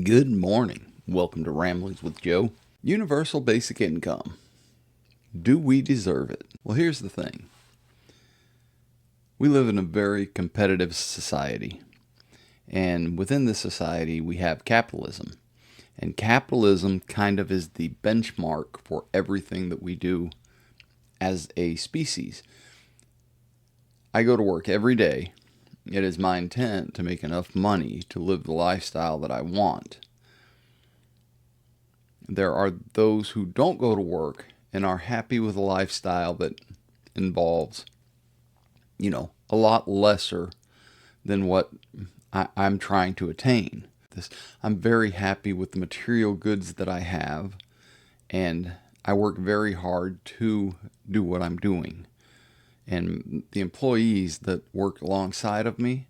Good morning. Welcome to Ramblings with Joe. Universal basic income. Do we deserve it? Well, here's the thing. We live in a very competitive society. And within this society, we have capitalism. And capitalism kind of is the benchmark for everything that we do as a species. I go to work every day. It is my intent to make enough money to live the lifestyle that I want. There are those who don't go to work and are happy with a lifestyle that involves, a lot lesser than what I'm trying to attain. I'm very happy with the material goods that I have, and I work very hard to do what I'm doing. And the employees that work alongside of me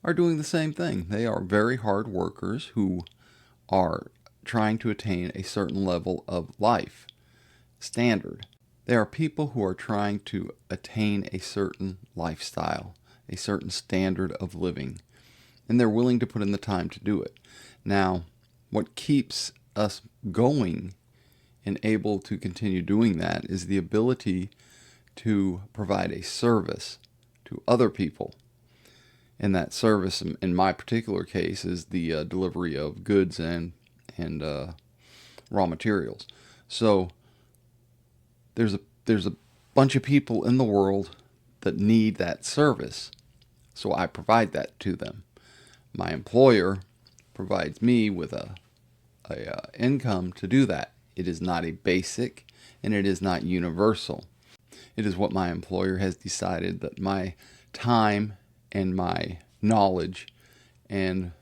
are doing the same thing. They are very hard workers who are trying to attain a certain level of life standard. They are people who are trying to attain a certain lifestyle, a certain standard of living, and they're willing to put in the time to do it. Now, what keeps us going and able to continue doing that is the ability to provide a service to other people. And that service, in my particular case, is the delivery of goods and raw materials. So there's a bunch of people in the world that need that service. So I provide that to them. My employer provides me with a income to do that. It is not a basic and it is not universal. It is what my employer has decided that my time and my knowledge and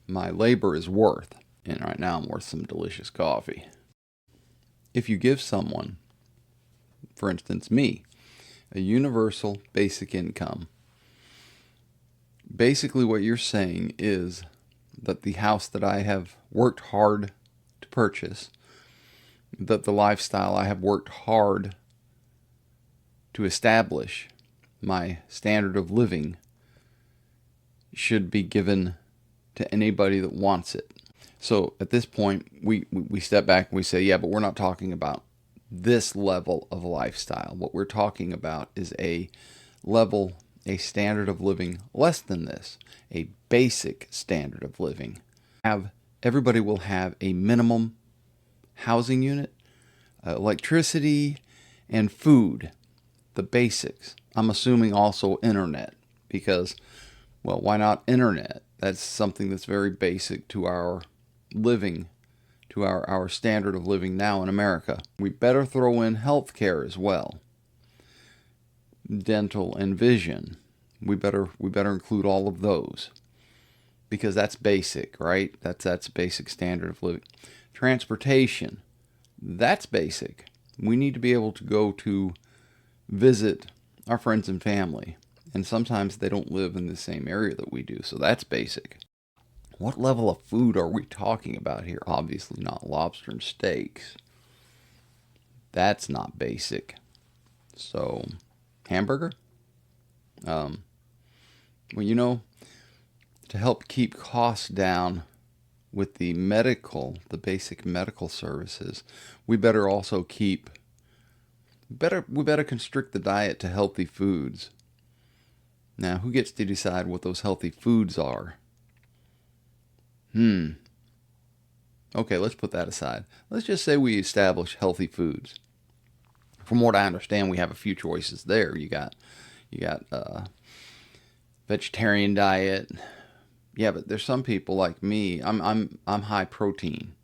my labor is worth. And right now I'm worth some delicious coffee. If you give someone, for instance me, a universal basic income, basically what you're saying is that the house that I have worked hard to purchase, that the lifestyle I have worked hard to establish, my standard of living, should be given to anybody that wants it. So at this point, we step back and we say, yeah, but we're not talking about this level of lifestyle. What we're talking about is a standard of living less than this, a basic standard of living. Everybody will have a minimum housing unit, electricity, and food. The basics. I'm assuming also internet, because, well, why not internet? That's something that's very basic to our living, to our standard of living now in America. We better throw in healthcare as well. Dental and vision. We better include all of those, because that's basic, right? That's basic standard of living. Transportation. That's basic. We need to be able to go to visit our friends and family, and sometimes they don't live in the same area that we do, so that's basic. What level of food are we talking about here? Obviously not lobster and steaks. That's not basic. So, hamburger? Well, to help keep costs down with the basic medical services, we better also we better constrict the diet to healthy foods. Now, who gets to decide what those healthy foods are? Okay, let's put that aside. Let's just say we establish healthy foods. From what I understand, we have a few choices there. You got vegetarian diet. Yeah, but there's some people like me. I'm high protein.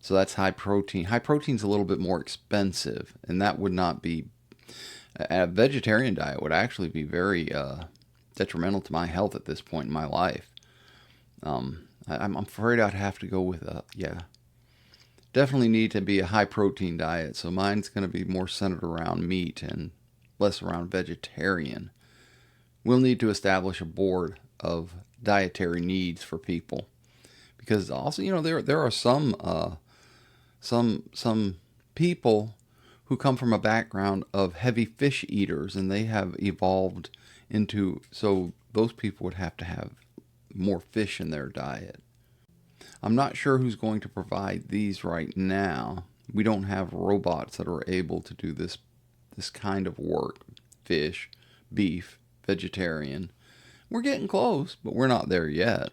So that's high protein. High protein's a little bit more expensive, and that would not be a vegetarian diet would actually be very detrimental to my health at this point in my life. I'm afraid I'd have to go with definitely need to be a high protein diet. So mine's going to be more centered around meat and less around vegetarian. We'll need to establish a board of dietary needs for people, because also there are some people who come from a background of heavy fish eaters, and they have evolved into, so those people would have to have more fish in their diet. I'm not sure who's going to provide these right now. We don't have robots that are able to do this kind of work. Fish, beef, vegetarian. We're getting close, but we're not there yet.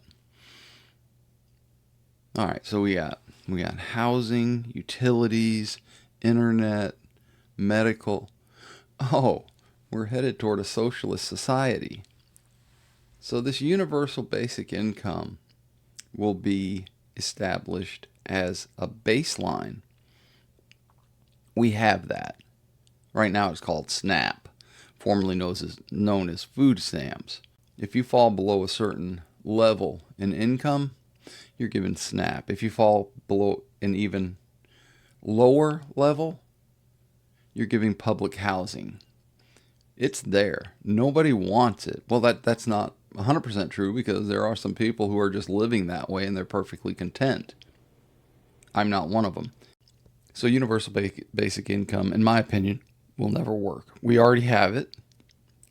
All right, so we got housing, utilities, internet, medical. Oh, we're headed toward a socialist society. So this universal basic income will be established as a baseline. We have that. Right now it's called SNAP, formerly known as food stamps. If you fall below a certain level in income, you're given SNAP. If you fall below an even lower level, you're giving public housing. It's there. Nobody wants it. Well, that's not 100% true, because there are some people who are just living that way and they're perfectly content. I'm not one of them. So universal basic income, in my opinion, will never work. We already have it,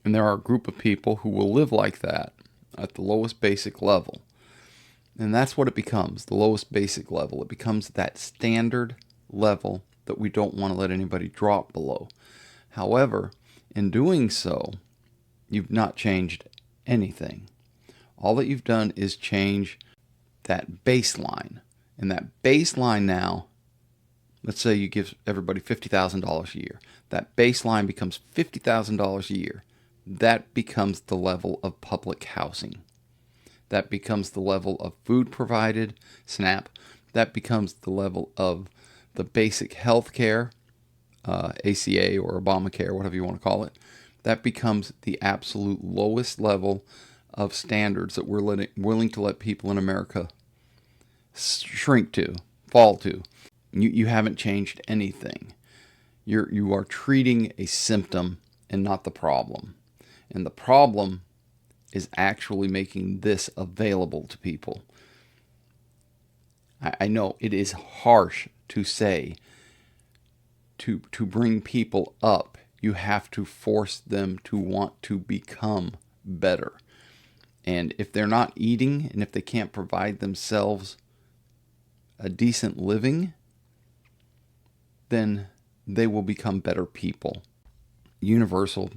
and there are a group of people who will live like that at the lowest basic level. And that's what it becomes, the lowest basic level. It becomes that standard level that we don't want to let anybody drop below. However, in doing so, you've not changed anything. All that you've done is change that baseline. And that baseline now, let's say you give everybody $50,000 a year. That baseline becomes $50,000 a year. That becomes the level of public housing. That becomes the level of food provided, SNAP. That becomes the level of the basic health care, ACA or Obamacare, whatever you want to call it. That becomes the absolute lowest level of standards that we're willing to let people in America shrink to, fall to. You haven't changed anything. You are treating a symptom and not the problem. And the problem is actually making this available to people. I know it is harsh to say, to bring people up, you have to force them to want to become better. And if they're not eating, and if they can't provide themselves a decent living, then they will become better people. Universal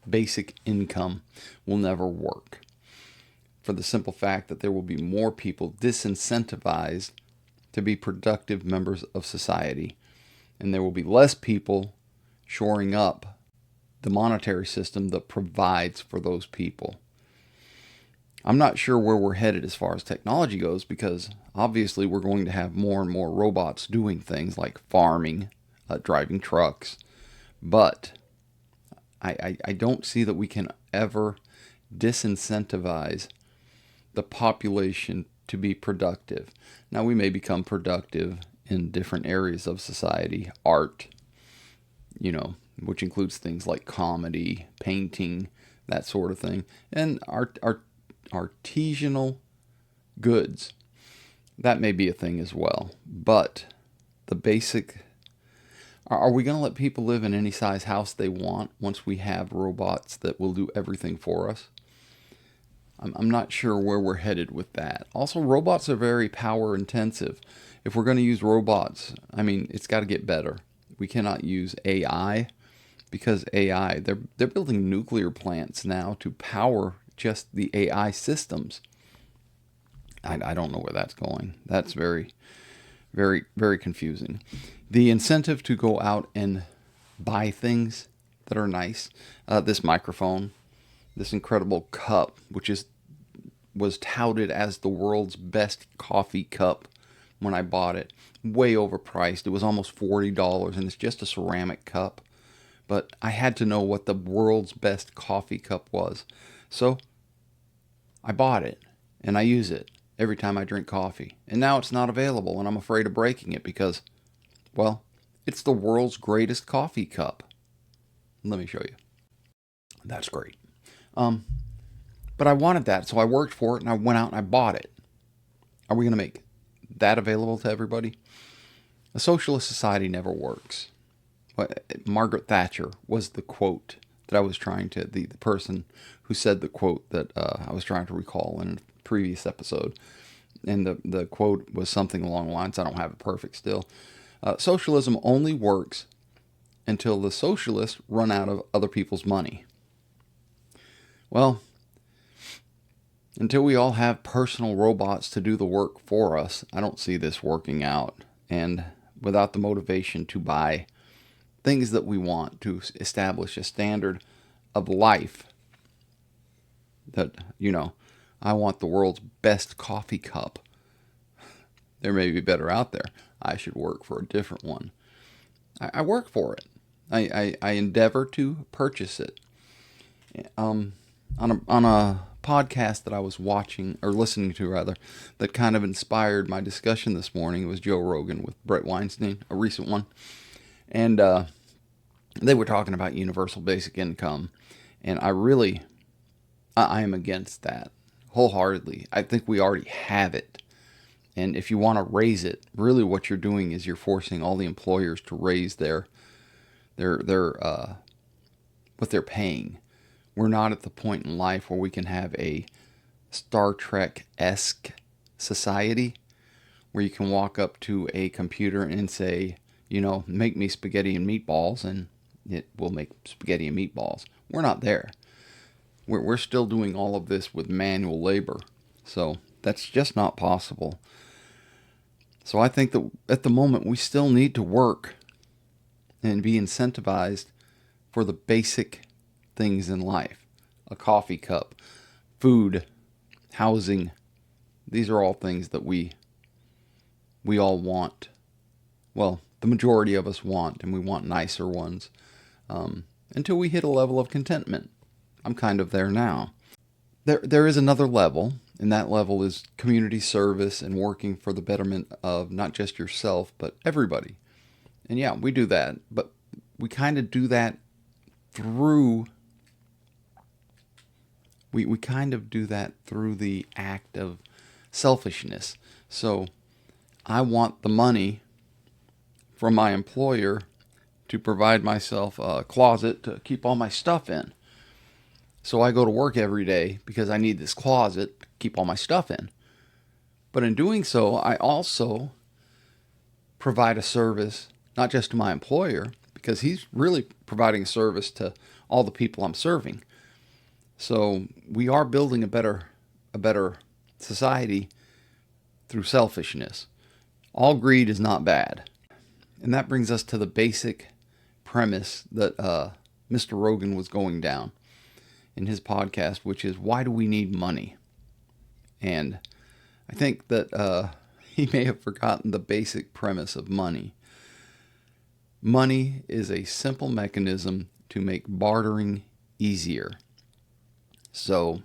basic income will never work, for the simple fact that there will be more people disincentivized to be productive members of society, and there will be less people shoring up the monetary system that provides for those people. I'm not sure where we're headed as far as technology goes, because obviously we're going to have more and more robots doing things like farming, driving trucks, but I don't see that we can ever disincentivize the population to be productive. Now, we may become productive in different areas of society, art, which includes things like comedy, painting, that sort of thing, and artisanal goods. That may be a thing as well. But the basic... Are we going to let people live in any size house they want once we have robots that will do everything for us? I'm not sure where we're headed with that. Also, robots are very power intensive. If we're going to use robots, it's got to get better. We cannot use AI, because AI, they're building nuclear plants now to power just the AI systems. I don't know where that's going. That's very, very, very confusing. The incentive to go out and buy things that are nice, this microphone, this incredible cup, which was touted as the world's best coffee cup when I bought it, way overpriced. It was almost $40, and it's just a ceramic cup. But I had to know what the world's best coffee cup was. So I bought it, and I use it every time I drink coffee. And now it's not available, and I'm afraid of breaking it because, well, it's the world's greatest coffee cup. Let me show you. That's great. But I wanted that, so I worked for it, and I went out and I bought it. Are we going to make that available to everybody? A socialist society never works. Margaret Thatcher was the quote that I was trying to, the person who said the quote that I was trying to recall in a previous episode. and the quote was something along the lines, I don't have it perfect still. Socialism only works until the socialists run out of other people's money. Well, until we all have personal robots to do the work for us, I don't see this working out. And without the motivation to buy things that we want, to establish a standard of life that, I want the world's best coffee cup. There may be better out there. I should work for a different one. I work for it. I endeavor to purchase it. On a podcast that I was watching, or listening to rather, that kind of inspired my discussion this morning, it was Joe Rogan with Brett Weinstein, a recent one. And they were talking about universal basic income. And I am against that wholeheartedly. I think we already have it. And if you want to raise it, really what you're doing is you're forcing all the employers to raise their what they're paying. We're not at the point in life where we can have a Star Trek-esque society where you can walk up to a computer and say, make me spaghetti and meatballs, and it will make spaghetti and meatballs. We're not there. We're still doing all of this with manual labor. So that's just not possible. So I think that at the moment we still need to work and be incentivized for the basic things in life. A coffee cup, food, housing. These are all things that we all want. Well, the majority of us want, and we want nicer ones until we hit a level of contentment. I'm kind of there now. There is another level, and that level is community service and working for the betterment of not just yourself, but everybody. And yeah, we do that, but we kind of do that through we kind of do that through the act of selfishness. So I want the money from my employer to provide myself a closet to keep all my stuff in. So I go to work every day because I need this closet to keep all my stuff in. But in doing so, I also provide a service not just to my employer, because he's really providing a service to all the people I'm serving. So we are building a better society through selfishness. All greed is not bad. And that brings us to the basic premise that Mr. Rogan was going down in his podcast, which is, why do we need money? And I think that he may have forgotten the basic premise of money. Money is a simple mechanism to make bartering easier. So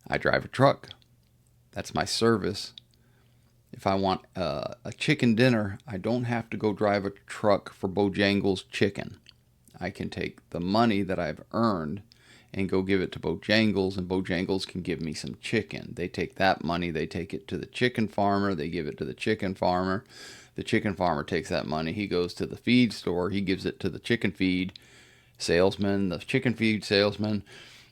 I drive a truck. That's my service. If I want a chicken dinner, I don't have to go drive a truck for Bojangles chicken. I can take the money that I've earned and go give it to Bojangles, and Bojangles can give me some chicken. They take that money, they take it to the chicken farmer, they give it to the chicken farmer. The chicken farmer takes that money, he goes to the feed store, he gives it to the chicken feed salesman. The chicken feed salesman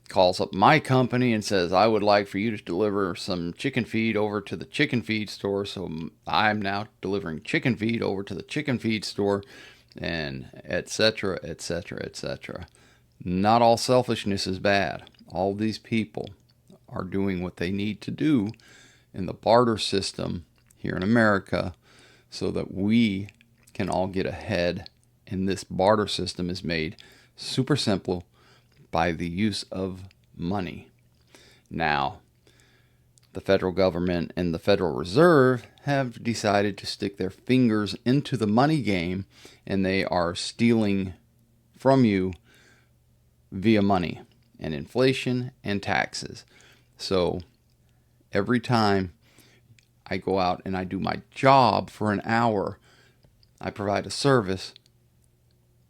calls up my company and says, I would like for you to deliver some chicken feed over to the chicken feed store. So I'm now delivering chicken feed over to the chicken feed store, and etc., etc., etc. Not all selfishness is bad. All these people are doing what they need to do in the barter system here in America so that we can all get ahead. And this barter system is made super simple by the use of money. Now, the federal government and the Federal Reserve have decided to stick their fingers into the money game, and they are stealing from you via money and inflation and taxes. So every time I go out and I do my job for an hour, I provide a service,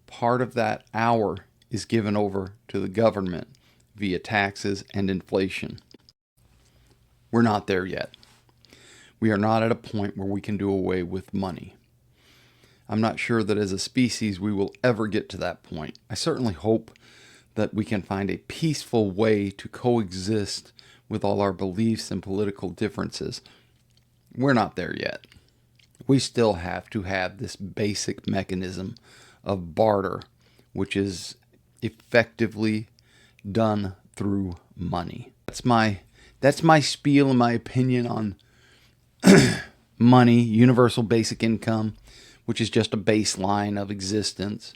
part of that hour is given over to the government via taxes and inflation. We're not there yet. We are not at a point where we can do away with money. I'm not sure that as a species we will ever get to that point. I certainly hope that we can find a peaceful way to coexist with all our beliefs and political differences. We're not there yet. We still have to have this basic mechanism of barter, which is effectively done through money. That's my spiel and my opinion on money, universal basic income, which is just a baseline of existence.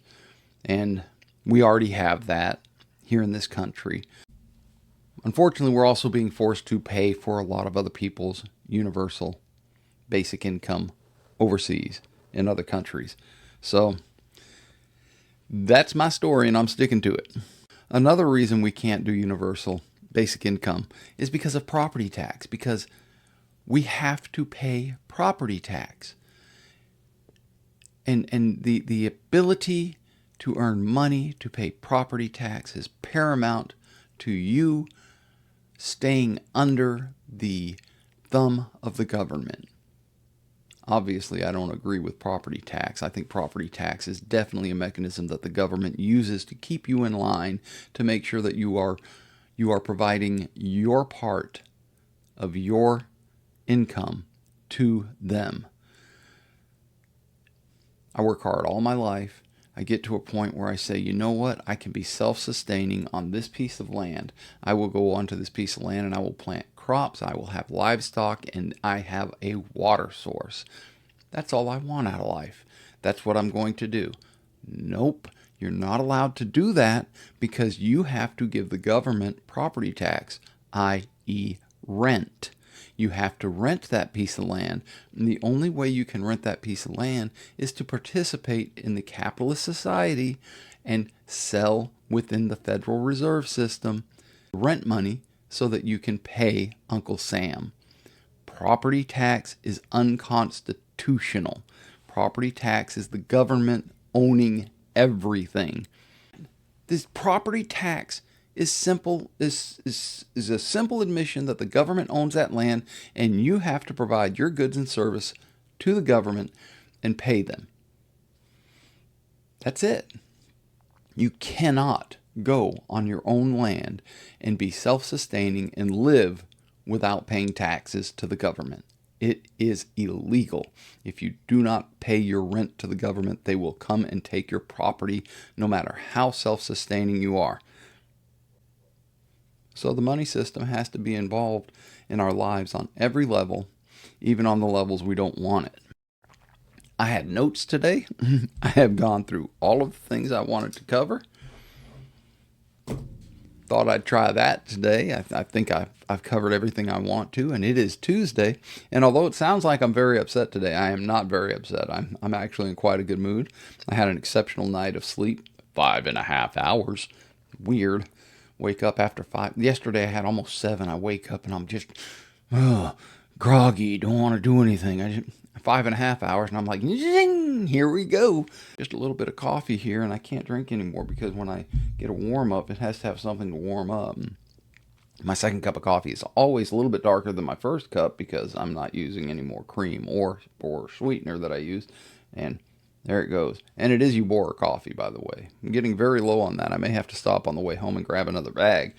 And we already have that here in this country. Unfortunately, we're also being forced to pay for a lot of other people's universal basic income overseas in other countries. So that's my story, and I'm sticking to it. Another reason we can't do universal basic income is because of property tax, because we have to pay property tax. And the ability to earn money to pay property tax is paramount to you staying under the thumb of the government. Obviously, I don't agree with property tax. I think property tax is definitely a mechanism that the government uses to keep you in line, to make sure that you are providing your part of your income to them. I work hard all my life. I get to a point where I say, you know what? I can be self-sustaining on this piece of land. I will go onto this piece of land and I will plant crops. I will have livestock, and I have a water source. That's all I want out of life. That's what I'm going to do. Nope. You're not allowed to do that, because you have to give the government property tax, i.e. rent. You have to rent that piece of land. And the only way you can rent that piece of land is to participate in the capitalist society and sell within the Federal Reserve System rent money so that you can pay Uncle Sam. Property tax is unconstitutional. Property tax is the government owning everything. This property tax is a simple admission that the government owns that land, and you have to provide your goods and service to the government and pay them. That's it. You cannot go on your own land and be self-sustaining and live without paying taxes to the government. It is illegal. If you do not pay your rent to the government, they will come and take your property, no matter how self-sustaining you are. So the money system has to be involved in our lives on every level, even on the levels we don't want it. I had notes today. I have gone through all of the things I wanted to cover. Thought I'd try that today. I think I've covered everything I want to, and it is Tuesday. And although it sounds like I'm very upset today, I am not very upset. I'm actually in quite a good mood. I had an exceptional night of sleep, 5.5 hours. Weird. Wake up after 5. Yesterday I had almost 7. I wake up and I'm just groggy, don't want to do anything. 5.5 hours, and I'm like, zing, here we go. Just a little bit of coffee here, and I can't drink anymore, because when I get a warm up, it has to have something to warm up. My second cup of coffee is always a little bit darker than my first cup, because I'm not using any more cream or sweetener that I use. And there it goes. And it is Ubora coffee, by the way. I'm getting very low on that. I may have to stop on the way home and grab another bag,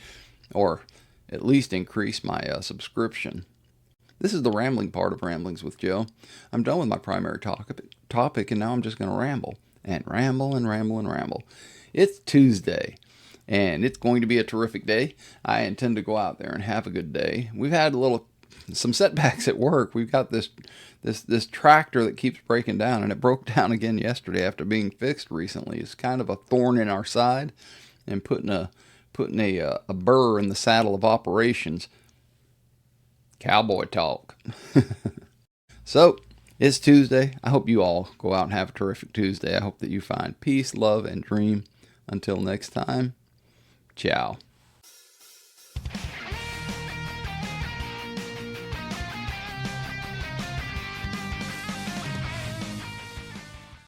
or at least increase my subscription. This is the rambling part of Ramblings with Joe. I'm done with my primary topic, and now I'm just going to ramble and ramble and ramble and ramble. It's Tuesday, and it's going to be a terrific day. I intend to go out there and have a good day. We've had some setbacks at work. We've got this tractor that keeps breaking down, and it broke down again yesterday after being fixed recently. It's kind of a thorn in our side, and putting a burr in the saddle of operations. Cowboy talk. So, it's Tuesday. I hope you all go out and have a terrific Tuesday. I hope that you find peace, love, and dream. Until next time, ciao.